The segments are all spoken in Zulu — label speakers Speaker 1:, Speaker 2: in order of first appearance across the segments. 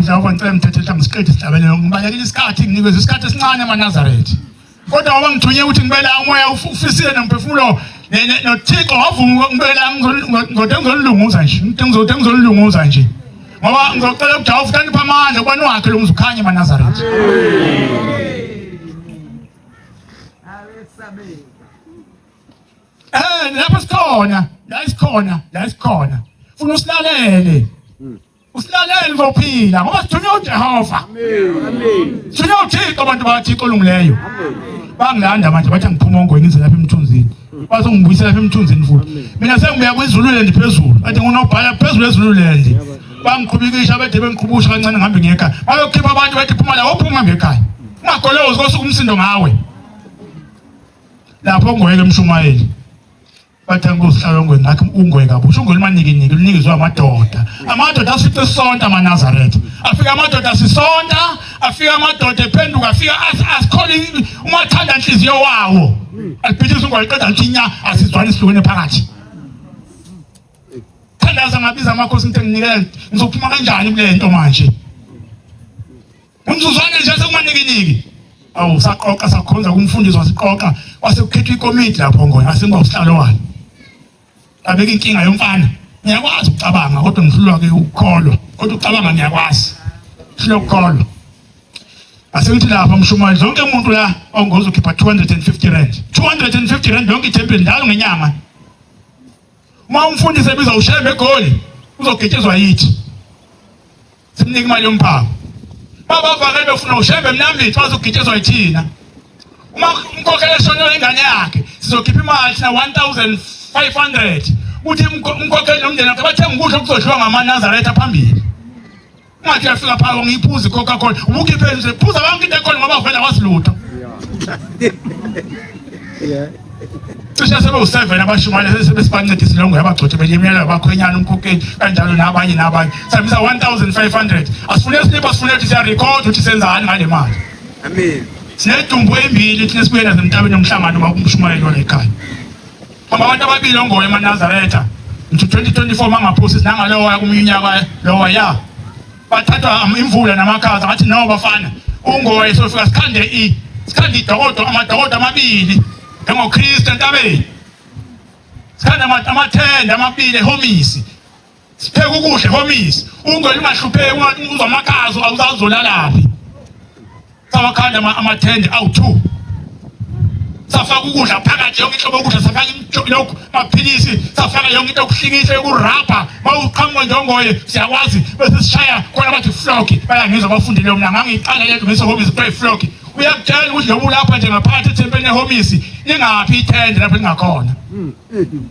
Speaker 1: mhlawumbe ngicela umthetho ngisiqede isidabele ngibalekile isikhathi nginikwe isikhathi esincane eManazaretha kodwa ngoba ngithunywe ukuthi ngibela umoya ufisile nomphefumulo noThixo wavuma ngibela ngizolunguza nje ngizolunguza nje ngoba ngizocela ukuthi awufutani phamandla ubani wakhe lo mzukhanye eManazaretha lapho sikhona funa usilalele uzophila ngoba sithunywe uJehova sithunywe uThixo abantu bathixo olungileyo bangilanda manje bathi ngiphuma ongoyini ngize lapha emthunzini bazongibuyisela lapha emthunzini futhi mina sengibuya kwiZululand phezulu bathi nginobhala phezulu eZululand bangiqhubikisha bade bengiqhubusha kancane ngihambe ngekhaya bayokhipha abantu bathi phuma la uphuma ngihambe ekhaya ungagolozi kosuku umsindo ngawe lapho ngoyeke emshumayeli bathi ngosihlalo ongweni ngakho ungoye kabusha ungweni manikiniki lunikizwe amadoda asifice isonta eManazaretha afika amadoda asisonta afika amadoda ephenduka afika asikholi umathanda inhliziyo wawo alibhijisa ungweni qeda linya asizwana isihlukene phakathi thandaza ngabiza amakhosi into enginikele ngizophuma kanjani kule nto manje umzuzwana nje sekumanikiniki awu saqoqa sakhonza kumfundisi wasiqoqa wasekukhethwa ikomiti lapho ngona asingosihlalo walo abeka inkinga yomfana ngiyakwazi ukucabanga kodwa ngihlulwa ke ukukholwa kodwa ucabanga ngiyakwazi hlulwa ukukholwa asengithi lapha mshumayeli zonke umuntu la ongoza ukhipha 250 rand yonke ithempeli njalo ngenyanga uma umfundisi ebiza ushebe egoli uzogetshelwa yithi simnika imali yomphako baba vakele befuna ushebe mnambithi bazogetshelwa yithina uma umkhokhela eshonela ingane yakhe sizokhipha imali na 1500 uthi umkhokheli nomndeni wakhe bathenga ukudla okuzodliwa ngamaNazaretha phambili ungathi uyafika phakathi ngiyiphuza iCoca-Cola ubukhiphe nje phuza bonke into ekhona ngoba vela wasilutho cishe sebe u7 abashumayeli sebesibancedisa longo yabagcothe belimela bakhwenyana umkhokheli kanjalo nabanye sabisa 1500 asifune islip asifune ukuthi siya record ukuthi senzani ngale mali amen sinedumbu embili thina sibuyela zemntabeni omhlangano bakumshumayeli wala ekhaya abantu ababili ongoye eManazaretha into 2024 mangaphosi nangalowa kumnyaka lowa ya bathatha imvula namakhaza ngathi no bafana ungoye sofika sikhande idokodo amadokodo amabili ngoKristu entabeni sikhanda amathenda amabili ehomisi sipheka ukudla ehomisi ungoye ungahlupheki uzwa amakhazo awuzazolalapi sawakhanda amathenda awu2 safaka ukudla phakathi yonke inhlobo ukudla safaka lokho maphilisi safaka yonke into okuhlikihla yokurapha mawuqhamuka njengoye siyakwazi bese sishaya khona bathi flock bayangizwa abafundile mina ngangiqala lento ngesehomisi play flock uyakutshela ukuthi lo lapha nje ngaphansi ethempelini ehomisi ingaphi ithende lapho lingakhona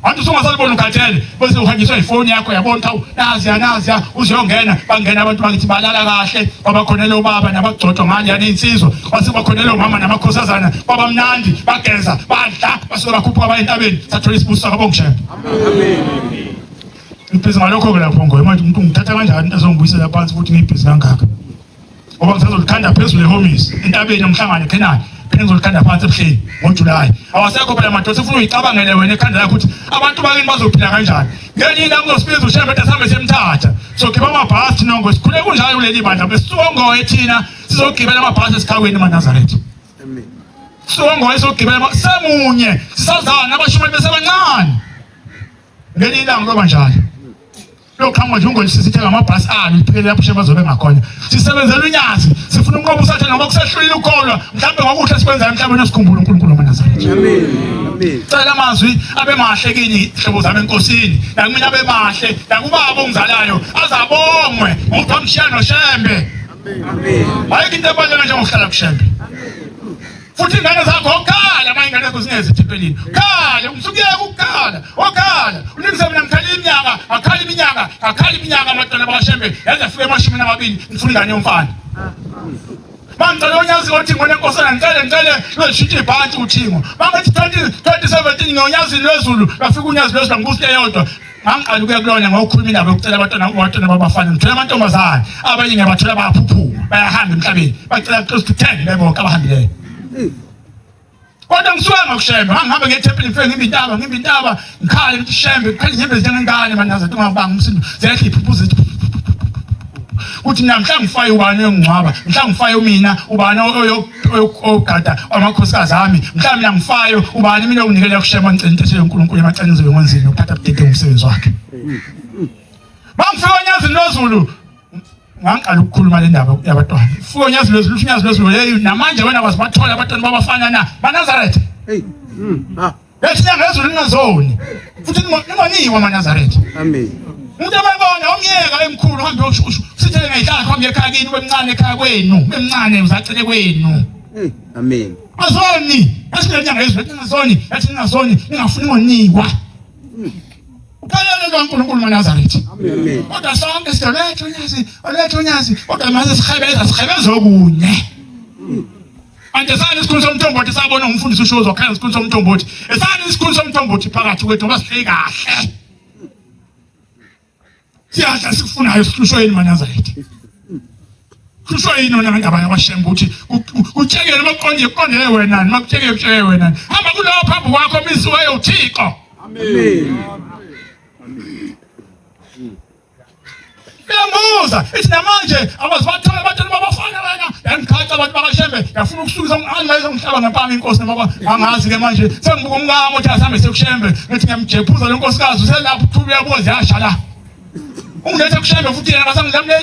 Speaker 1: abantu usungasalibona ukhathele bese uhanjiswa ifoni yakho yabona hawu naziya uziyongena bangena abantu bakithi balala kahle babakhonela ubaba nabagcotshwa ngale yana insizwa wasibakhonela umama namakhosazana baba mnandi bageza badla basuka bakhuphuka abayintabeni sathola isibusiso kabongishembe amen ngibhizi ngalokho ke lapho ngoye manje umuntu ngithatha kanjani into azongibuyisela phansi futhi ngibhizi kangaka ngoba ngisazolikhanda phezulu ehomisi entabeni omhlangano eKenani ngizolikhanda phansi ebuhleni ngoJuly awasekho phela madoda sifuna uyicabangele wena ekhanda lakho ukuthi abantu bakini bazophila kanjani ngelinye ilanga uzosibiza ushembe esambe semthatha sokhipha amabhasi nongo sikhule kunjalo kuleli bandla besongoye thina sizogibela amabhasi esikhaweni eManazaretha amen songoye sogibela semunye sisazana abashumeli besebancane ngelinye ilanga kuba njalo loqhamuka nje ungolisithi ngamabhasi iphele lapho shebazobe ngakhona sisebenzela unyazi sifuna unqobo usathe ngoba kusehlulile ukholwa mhlawumbe ngokuhle sikwenza emhlabeni esikhumbula uNkulunkulu eManazaretha amen cela amazwi abe mahle kini hlobo zami enkosini nakumina abe mahle nakubaba ongizalayo azabongwe ngokuthi amshiya noshembe amen ayikho into ebaluleke njengokuhlala kushembe futhi ingane zakho okhala amayingane zakho zingeze ethempelini khala umsukuyeka ukukhala okhala unikise mina akhala iminyaka amadodana bakashembe yaze afike emashumi amabili ngifuna ingane yomfana mangicela unyazi othi ngone nkosana ngicele lweshintshe ibhanti uthingo bangathi 2017 ngonyazini lwezulu bafika unyazi lwezulu ngibusile yodwa ngangiqala ukuya kulona ngokukhuluma indaba yokucela abantwana babafana ngithola amantombazane abanye ngiyabathola bayaphuphuma bayahamba emhlabeni bacela Kristu 10 bebonke abahambileyo kodwa ngisuka ngokushembe ngihambe ngethempeli ngifike ngimbe intaba ngikhale ngithi shembe kukhanya inyembezi njengengane manje ungabanga umsindo zehle iphuphuza uthi namhla ngifaye ubani engcwaba mhla ngifaye mina ubani oyogada amakhosikazi ami mhla mina ngifayo ubani mina unginikela kushema ngicintesele uNkulunkulu emacane ngizobe ngenzini ukuthatha budede umsebenzi wakhe bangifika onyazini lozulu ngaqala ukukhuluma le ndaba yabantwana fika onyazini lozulu unyazi lozulu hey namanje wena wazibathola abantwana babafana na baNazaretha yathi ngezulu lingazoni futhi ningoniwa maNazaretha amen umuntu abayibona umyeka emkhulu hambe ushushu sithele ngehlala khombe ekhaya kini wemncane ekhaya kwenu wemncane uzacele kwenu amen azoni asinyanga ngezulu ningazoni yathi ningazoni ningafuni ngoniwa ukalele kaNkulunkulu maNazaretha amen kodwa sonke silethe unyazi kodwa mase sikhebeza okunye ande sana isikhulu somthombothi sabona umfundisi ushozo wakhala isikhulu somthombothi esana isikhulu somthombothi phakathi kwethu ngoba sihleli kahle siyadla sikufunayo sihlushwa yini maNazaretha sihlushwa yini wena ngabanye abashembu ukuthi utshekele maqondile wena makutshekele wena hamba kulowo phambi kwakho misiwe uThixo amen Yamuza ithi namanje abazibathola abantu babafana wena yangikhatha abantu bakashembe yafuna ukusukisa umqhazi ngomhlaba ngempama inkosi ngoba angazi ke manje sengibuka umkamo uthi asambe sekushembe ngithi ngiyamjephuza lo nkosikazi uselapha uthubi yabozi yasha la ungethe kushembe futhi yena ngasangizamle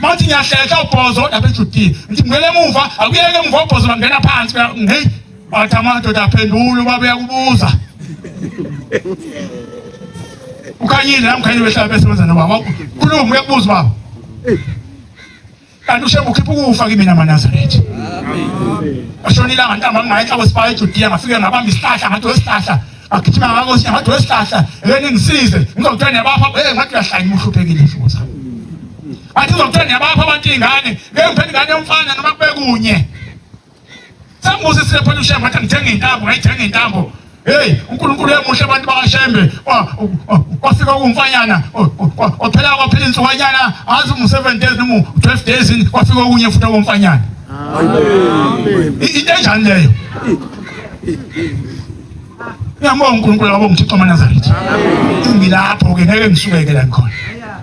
Speaker 1: bathi ngiyahlehla ubhozo lapha eJudiya ngithi ngwele emuva akuyeke emuva ubhozo bangena phansi hey bathi amadoda aphendula babuya kubuza ukanyile namkhanye behlala besebenza nobaba kulungu uyakubuza baba kanti ushembe ukhipha ukufa kimi maNazaretha ashonila ngantamba ngayinhlabo sibaye eJudiya ngafike ngabamba isihlahla ngathi wesihlahla agijima ngakosi ngathi wesihlahla yena ngisize ngizokuthola nabapha ngathi uyahlanya uhluphekile mfuza athi ngizokuthola nabapha abantu ingane ngempela ingane yomfana noma kube kunye sambuze silepha ushembe ngathi ngithenga intambo ngayithenga intambo hey uNkulunkulu emuhle abantu bakashembe kwafika umfanyana waphela insukanyana azi mu7 days noma 12 days kwafika okunye futhi komfanyana amen into enjani leyo ngiyabonga uNkulunkulu ngabo ngithixo maNazaretha amen ngilapho ke ngeke ngisukeke la khona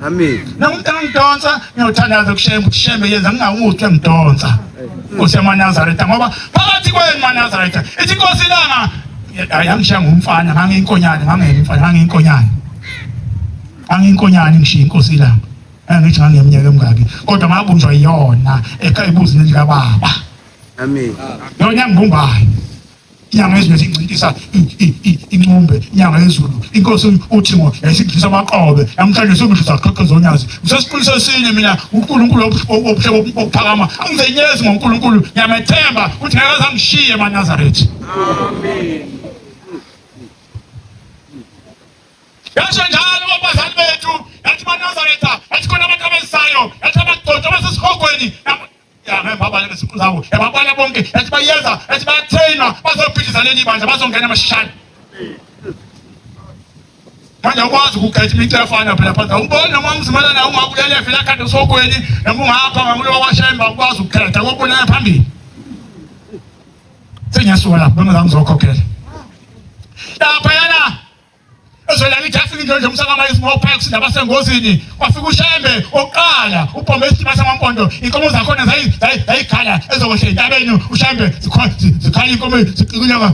Speaker 1: amen namuntu angidonsa ngiyothandaza kushembe ukuthi shembe yenza ngingawuthi ngidonsa Nkosi maNazaretha ngoba phakathi kwenu maNazaretha ithi inkosi ilanga ayangishaya ngumfana ngangiyinkonyane ngangiyinkonyane ngishiya inkosi ilanga angithi ngangeminyaka emingaki kodwa ngabunjwa yiyona ekhaya ibuzini likababa amen yona ngibumbayo inyanga ezwe sincintisa incumbe inyanga yezulu inkosi uthi ngo yayisidlisa amaqobe namhlanje sokudlisa qhaqhaza onyazi usesiqulisa sine mina uNkulunkulu obuhle ophakama angizenyezi ngoNkulunkulu ngiyamethemba ukuthi ngeke azangishiye maNazaretha amen yasho njalo abazali bethu yathi maNazaretha yathi khona abantu abesayo yathi abagcotsha basesihogweni baba lesikhu zabo yababona bonke yathi bayeza yathi bayatrainwa bazophithisa leli bandla bazongena amashishane manje ukwazi ukukhetha iminto efana phela phansi ubona noma umzimelana ungabulele vela kanti usogweni noma ungapha ngamulo washemba ukwazi ukukhetha kokubona phambili senyasuka lapho bengizangizokhokhela lapha yana ezwela ngithi afike nje umsakama ismall packs nabasengozini kwafika ushembe oqala ubhombe isitima samampondo inkomo zakhona zayikhala ezokwehla entabeni ushembe zikhala inkomo ziqikunyaka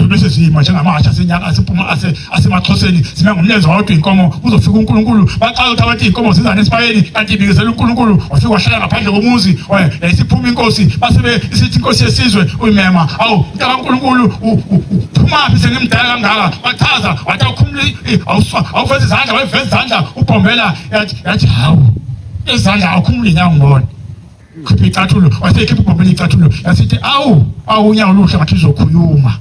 Speaker 1: bese sima njengamasha senyaka siphuma asemaXhoseni sime ngomlenze wodwa inkomo uzofika uNkulunkulu baqala ukuthi abathi inkomo sizana esipayeni kanti ibikisela uNkulunkulu wafika wahlala ngaphandle komuzi yasiphuma inkosi basebe isithi inkosi yesizwe uyimema awu uNkulunkulu uphuma phi sengimdala kangaka wachaza wathi ukhumuli awuveza izandla wayiveza izandla ubhombela yathi hawu izandla awukhumuli ngiyangibona khipha icathulo wasekhipha ubhombela icathulo yasithi awu unyawo luhle ngathi uzokhuluma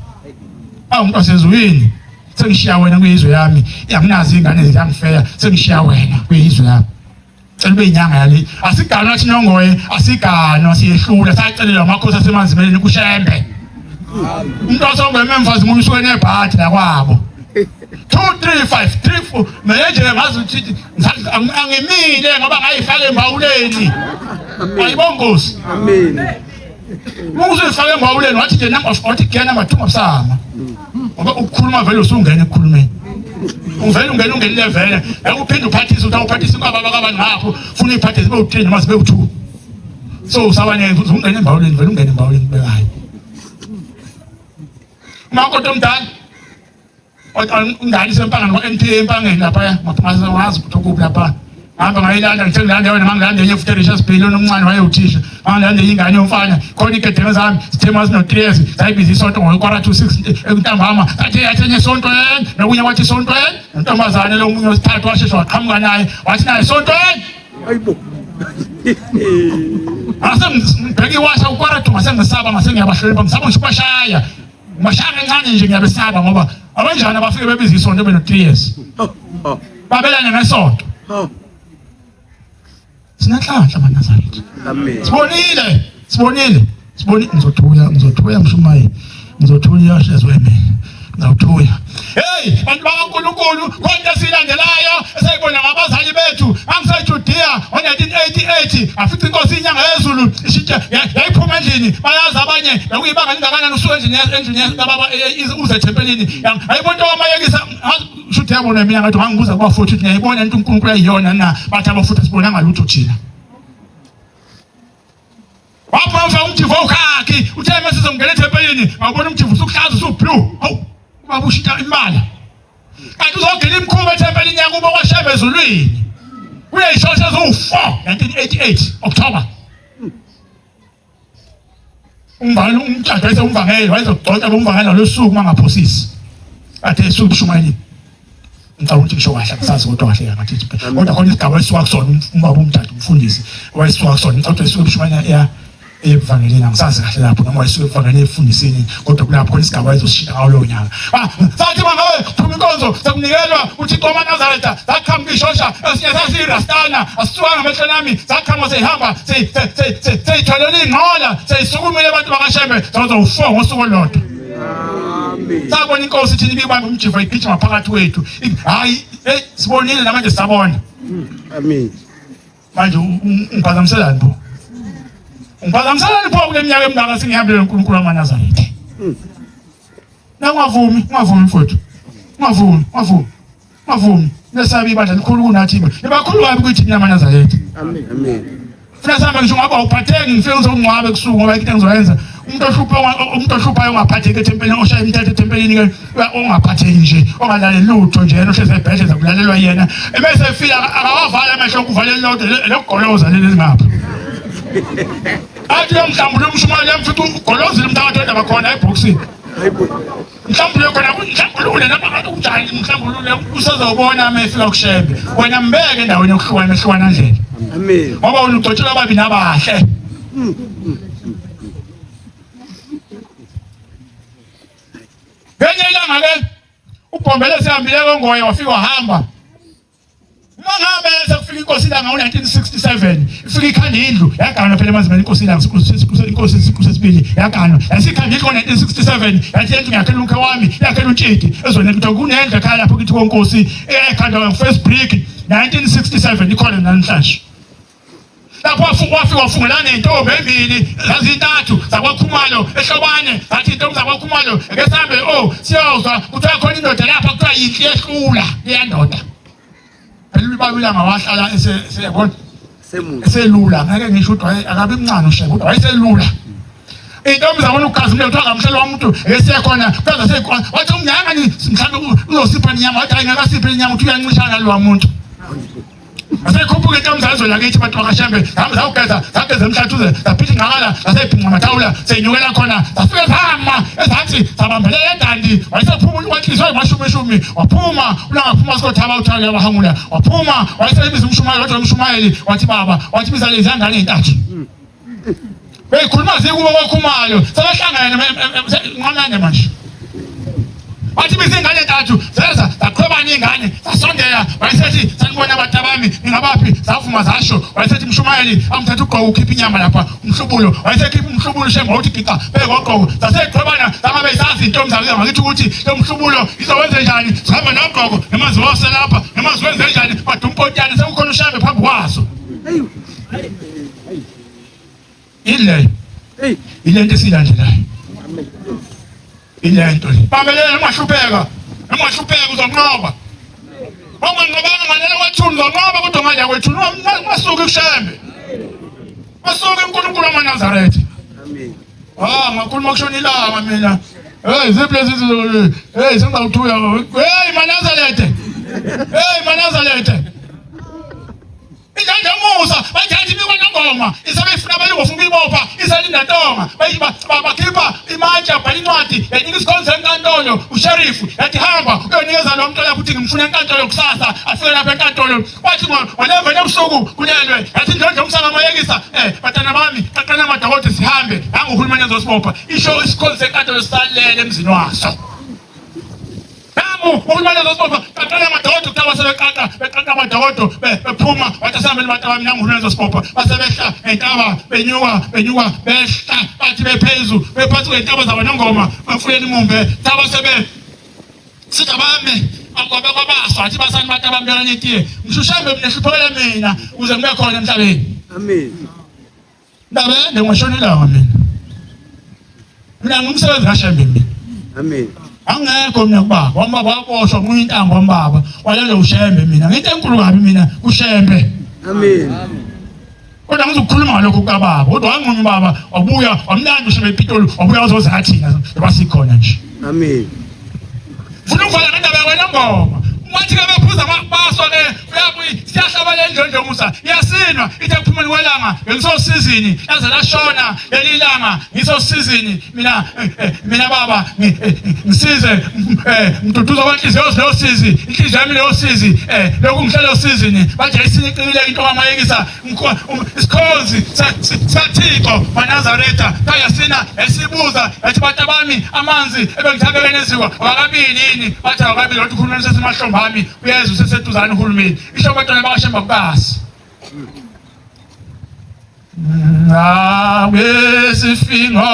Speaker 1: umuntu wasezweni sengishiya wena kuyizwe yami yanginazi ingane ziyangifeya sengishiya wena kuyizwe yami cela ube inyanga yali asigana athi Nongoye asigana siyehlula sacelela amakhosi asemanzimeleni kushembe umuntu osongweme emfazi munye usuke nebhathi la kwabo 2 3 5 3 4 manje ngazi ukuthi angimile ngoba ngayifaka embawuleni ayibongosi amen Muzifake embawuleni wathi nje namba 40 gena mathunga busama ngoba ukukhuluma vele usungena ekukhulumeni uvela ungena level yakuphinde uphathise utawuphathisa kwababa ngapho ufuna iphathise be-3 noma sibe 2 so usabane ungena embawuleni vele ungena embawuleni bekayo umakoti omdala ungani sempangeni kwa-NPA empangeni lapha ngazi ukuthi ukuphi lapha hamba ngayilanda ngithe ngilanda yona ngangilanda enye futhi Richards Bale omncane wayewuthisha ngangilanda ingane yomfana khona igedenge zami sithema sino 3 years sayibiza isonto ngo-4 to 6 ekuntambama kathi yathenye esontweni nokunye wathi esontweni nontombazane lo munye wesithathu washesha waqhamuka naye wathi naye esontweni hayibo ngibheka iwasha u4 ngasengisaba ngiyabahlola ngisaba ngishaya ngibashaya kancane nje ngiyabesaba ngoba abanjani abafike bebiza isonto beno 3 years babelane ngesonto sinahlanhla maNazaretha amen sibonile ngizothuya mshumayeli ngizothuya shezwe mina ngizothuya hey bantu bakaNkulunkulu konke silandelayo esayibona ngabazali bethu angiseJudiya ngo1988 afica inkosi inyanga yezulu ishintshe yayiphuma endlini bayazi abanye bekuyibanga lingakanani usuke endlini kababa uze tempelini ayibona wamayekisa shothi yabona mina ngathi ngangibuza kwa futhi ngiyayibona into uNkulunkulu ayiyona na bathi abafuthi sibona ngalutho thina wapha umjivo ukhakhi uthe mase sizongena etempelini ngabona umjivo usukuhlaza usublue hawu ubaba ushita imali kanti uzogela imkhuba etempelini yakubo kwashebe ezulwini uyayishosha zo4 1988 October umthatha ese umvangeli wayezogcoka bomvangeli losuku mangaphosisi athe esuku shumayeli ngicabanga ukuthi ngisho kahle ngisazi kodwa kahle ngathi kodwa khona isigaba esisuka kusona ubaba umthatha umfundisi wayisuka kusona ngicabanga ukuthi esuke shumayeli evangelini angisazi kahle lapho noma wayisuke evangelini efundisini kodwa kulapho khona isigaba ayizoshintsha ngawo lowo nyaka sathi mangawe phuma inkonzo sekunikelwa uThixo waNazaretha zakhamba ishosha esinye sasirastana asisuka ngamehlo nami zakhamba sehamba seyitholela ingqola seyisukumile abantu bakashembe zazo4 ngosuku olodwa amen sabona inkosi thina ibibamba umjivo igijima phakathi kwethu hayi sibonile namanje sisabona amen manje ungiphazamiselani bo Ngibazamsana pho kule minyaka emingaka singihambile noNkulunkulu waNazaretha. Ungavumi mfowethu. Ungavumi. Lesabi ibandla likhulu kunathi. Libakhulu kabi kuthi mina waNazaretha. Amen. Funa sihamba ngisho ngaba uphatheki ngifike ngizongcwabe kusuku ngoba into engizoyenza. Umuntu ohluphayo ongaphatheki etempelini oshaya imithetho etempelini ke ongaphatheki nje ongalaleli lutho nje yena ohleze ebhedlela kulalelwa yena. Ebese efika akawavala amehlo okuvalela lodwa lokugoloza leli ngapha. Athi mhlawumbe umshumali yamfica ugolozile umntwana kodwa bakhona eboxini mhlawumbe khona noma unjani mhlawumbe usazobona amefika kushembe wena mbeke endaweni yokuhlukana ndlela amen ngoba wena ugcotshela ababini abahle ngenye ilanga ke ubhombele sihambile kongoye wafika wahamba mangabe sekufika inkosi la ngo1967 ifika ikhanda indlu yaganwa phela emazimeni inkosi la inkosi sesibili yaganwa yasikhanda indlu ngo1967 yathi indlu yakhela unke wami yakhela untshidi ezweni ukuthi kunendle ekhaya lapho kithi konkosi ekhanda first brick 1967 ikhona namhlanje lapho wafika wafungelana nentombi embili zazintathu zakwaKhumalo ehlobane zathi intombi zakwaKhumalo ekesambe siyozwa kuthiwa khona indoda lapha kuthiwa yinhle ehlula iyandoda elibabila ngawahlala eseyabona eselula ngeke ngisho ukuthi akabe imncane ushaya kodwa wayeselula intombi zabona ukugazimile kuthiwa ngamhlelo womuntu esiyakhona kwaze sekwazi wathi umnyanga mhlawumbe uzosipha inyama wathi ayingakasipha inyama uthi uyanxishana lo muntu asekhuphuka intombi zazo lakithi abantu bakashembe hamba zawugeza emhlathuze zaphithi ngakala zasebhinqa amathawula seyinyukela khona zafike zahamba ezathi zabambele endandi wayesephuma umuntu wathliswa imashumi waphuma ulangaphuma sikothaba uthale yabahangula waphuma wayesebiza umshumayeli wathi umshumayeli wathi baba wathi biza lezi ngane ezintathu beyikhuluma zikubo kwaKhumalo sabahlangana nqamane manje wathi biza ingane ezintathu zeza zaqhwebana ingane zasondela wayesethi sanibona abantu abami ngingabaphi zavuma zasho wayesethi umshumayeli amthatha ugqoka ukhipha inyama lapha umhlubulo wayesekhipha umhlubulo shemba uthi giqa bekoqoko zaseqhwebana zangabe isazi intombi zakuya ngakithi ukuthi lo mhlubulo izowenza njani sihamba noqoko nemazi wose lapha nemazi wenze njani badumpotyane sekukhona ushambe phambi kwazo ile nto esilandelayo ile nto le babelele ungahlupheka uzonqoba Ongangqobanga nganele kwathunga ngoba kodwa ngaya kwethu masuke kushembe. Masuke uNkulunkulu waManazaretha.
Speaker 2: Amen.
Speaker 1: Ngakhuluma kushona ilanga mina. Hey, ziplezizwe. Hey, sengizawuthuya. Hey, Manazaretha. Hey, Manazaretha. Injanja Musa, bajaji mikwa ngoma. Isabefuna balungofuna ukuyibopha, isalinda tonga. Bakhipha imantshi abhala incwadi, yanika isikhonzo enkantolo, usherifu, yathi hamba, uyonikeza lo mntwana ukuthi ngimfuna enkantolo kusasa, afike lapha enkantolo. Wathi ngoleveni ebusuku kulelwe, yathi ndonje umsana mayekisa, batana bami, qaqana amadokotela sihambe, nangu uhulumeni ezosibopha. Isho isikhonzo enkantolo sisalele emzini waso. Uhulumeni ezosibopha, qaqana amadokotela kuthiwa beqaqa amadokotela, bephuma, wathi asihambeni bantu bami nangu uhulumeni ezosibopha. Basebehla entaba, benyuka, behla, bathi bephezulu, bephansi kwentaba zabo nongoma, bafuyela imumbe, thaba sebe sithi bami akobe kwabaswa athi basani bantu abambelana itiye ngishushambe mina hluphekela mina ukuze ngibe khona emhlabeni.
Speaker 2: Amen.
Speaker 1: Ndabe ngishona ilanga mina ngumsebenzi kaShembe mina.
Speaker 2: Amen.
Speaker 1: Angekho mina kubaba wambaba waboshwa nguyintambo wambaba walelo uShembe mina ngento enkulu kabi mina uShembe.
Speaker 2: Amen.
Speaker 1: Kodwa ngizokhuluma ngalokho kababa kodwa wangqonya baba wabuya wamlanda uShembe ePitoli wabuya uzoza thina basikhona nje.
Speaker 2: Amen.
Speaker 1: Funa ukufana nendaba yakwena ngoma. Wathi ke bephuza amabaswa ke uyabuyi siyahlabala endlondlo Musa. Iyasinwa ithe kuphumeni kwelanga ngisosizini yaze lashona leli langa ngisosizini mina baba ngisize mduduzo kwenhliziyo yosizi inhliziyo yami leyosizi lokhu ngihlelo osizini bathi ayisinikile into kamayekisa isikhonzi sathixo Manazaretha kayasina esibuza yathi bantu bami amanzi ebengithabekene ezikwa wakabili yini bathi wakabili lothi ukhulumeni sesimahlomba ami uyeza useseduzana uhulumeni isho abantwana bakaShembe kubasi ngabesifinga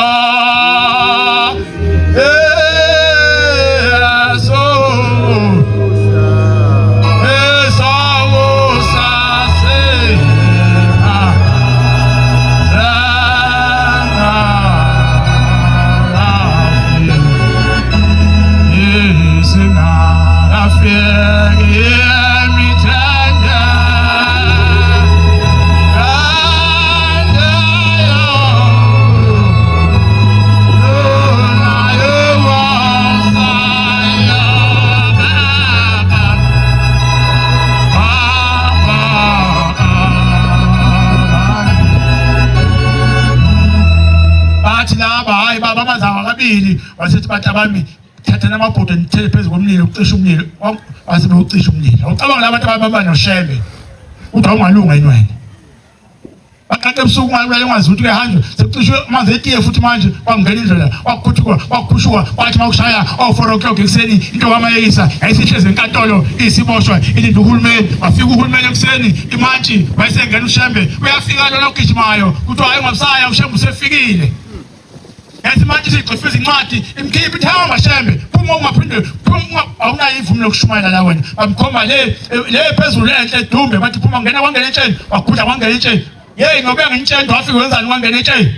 Speaker 1: wasithi bantu bami thathana amabhudo nithele phezu komlilo ucisha umlilo wasibe ucisha umlilo ucabanga labantu ababamba noShembe uthi ungalunga enweni baqaqe ebusuku malule ngwazi ukuthi kuyahanjwa sekucishwe amanzi etiye futhi manje kwangena indlela wakukhushuka wathi mawushaya 4 o'clock ekseni into kamayekisa yayisihleze enkantolo isiboshwa ilinde uhulumeni wafika uhulumeni ekseni imantshi wayesengena uShembe uyafika lo logijimayo kuthi hayi ngabusaya uShembe usefikile. Yathi manje sigqifiza incwadi imkhiphi thamba Shembe phuma ungaphinde phuma awunayo imvume lokushumayela la wena bamkhomba le phezulu enhle Dumbe bathi phuma ngena kwangena entsheni wakhudla kwangena entsheni hey ngobe ngintshendo wafika wenzani kwangena entsheni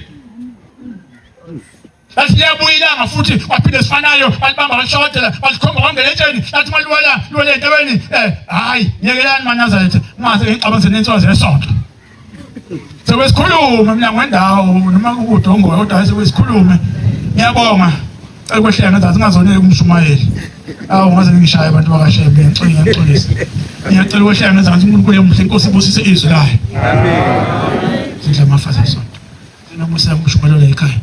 Speaker 1: lathi liyabuyilanga futhi waphinde sifanayo balibamba balishotela balikhomba kwangena entsheni lathi maluwela entabeni hayi yekelani Manazaretha ungaze ngixabane nentswazi yesonto. Sewesikhuluma mina ngwendawo noma ukudongo kodwa sewesikhulume ngiyabonga ekwehlanga ngathi ngazoneke kumshumayeli ngaze ngishaye abantu bakaShembe ngixolisa ngiyacela ukwehlanga ngathi uNkulunkulu emuhle inkosi ibusise izwi layo. Amen. Sidla mafaza sonke sinomusa kumshumayelo la ekhaya.